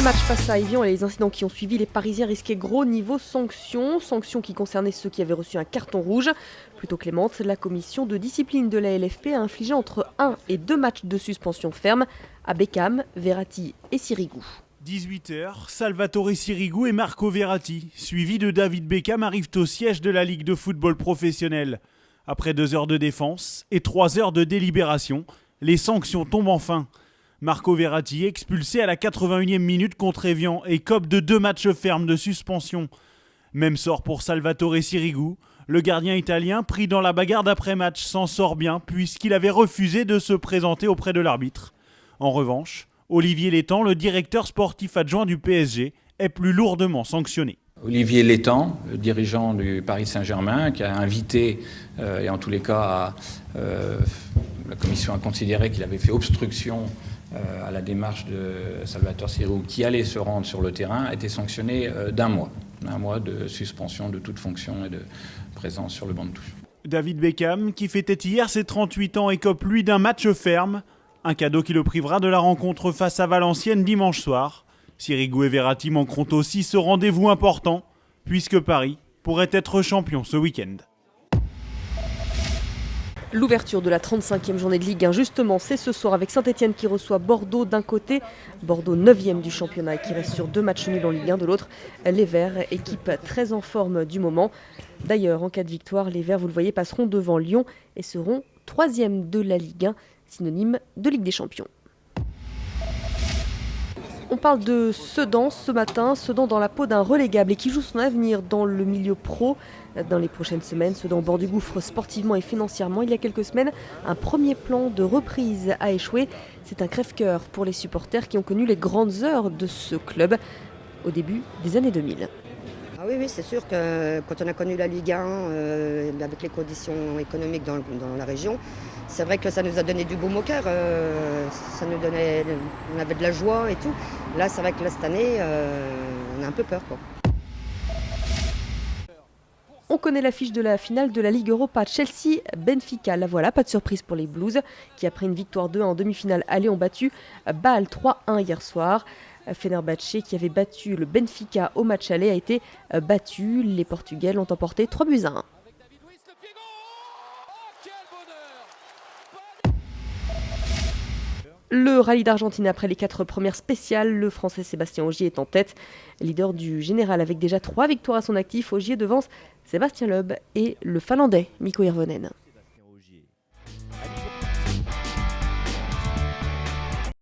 match face à Évian et les incidents qui ont suivi, les Parisiens risquaient gros niveau sanctions. Sanctions qui concernaient ceux qui avaient reçu un carton rouge. Plutôt clémente, la commission de discipline de la LFP a infligé entre 1 et 2 matchs de suspension ferme à Beckham, Verratti et Sirigu. 18h, Salvatore Sirigu et Marco Verratti, suivis de David Beckham, arrivent au siège de la Ligue de football professionnel. Après 2 heures de défense et 3 heures de délibération, les sanctions tombent enfin. Marco Verratti expulsé à la 81e minute contre Évian et cope de 2 matchs fermes de suspension. Même sort pour Salvatore Sirigu. Le gardien italien, pris dans la bagarre d'après-match, s'en sort bien puisqu'il avait refusé de se présenter auprès de l'arbitre. En revanche, Olivier Létang, le directeur sportif adjoint du PSG, est plus lourdement sanctionné. Olivier Létang, le dirigeant du Paris Saint-Germain, qui a invité, et en tous les cas, la commission a considéré qu'il avait fait obstruction à la démarche de Salvatore Sirigu, qui allait se rendre sur le terrain, a été sanctionné d'un mois de suspension de toute fonction et de présence sur le banc de touche. David Beckham, qui fêtait hier ses 38 ans, écope lui d'un match ferme, un cadeau qui le privera de la rencontre face à Valenciennes dimanche soir. Sirigu et Verratti manqueront aussi ce rendez-vous important, puisque Paris pourrait être champion ce week-end. L'ouverture de la 35e journée de Ligue 1, justement, c'est ce soir avec Saint-Etienne qui reçoit Bordeaux d'un côté. Bordeaux 9e du championnat et qui reste sur 2 matchs nuls en Ligue 1 de l'autre. Les Verts, équipe très en forme du moment. D'ailleurs, en cas de victoire, les Verts, vous le voyez, passeront devant Lyon et seront 3e de la Ligue 1, synonyme de Ligue des Champions. On parle de Sedan ce matin, Sedan dans la peau d'un relégable et qui joue son avenir dans le milieu pro. Dans les prochaines semaines, Sedan au bord du gouffre sportivement et financièrement. Il y a quelques semaines, un premier plan de reprise a échoué. C'est un crève-cœur pour les supporters qui ont connu les grandes heures de ce club au début des années 2000. Ah oui, c'est sûr que quand on a connu la Ligue 1, avec les conditions économiques dans la région, c'est vrai que ça nous a donné du baume au cœur, on avait de la joie et tout. Là, c'est vrai que cette année, on a un peu peur, quoi. On connaît l'affiche de la finale de la Ligue Europa, Chelsea-Benfica. La voilà, pas de surprise pour les Blues, qui après une victoire 2 en demi-finale aller ont battu Bâle 3-1 hier soir. Fenerbahçe, qui avait battu le Benfica au match aller, a été battu. Les Portugais l'ont emporté 3-1. Le rallye d'Argentine après les 4 premières spéciales, le Français Sébastien Ogier est en tête. Leader du général avec déjà 3 victoires à son actif, Ogier devance Sébastien Loeb et le Finlandais Mikko Hirvonen.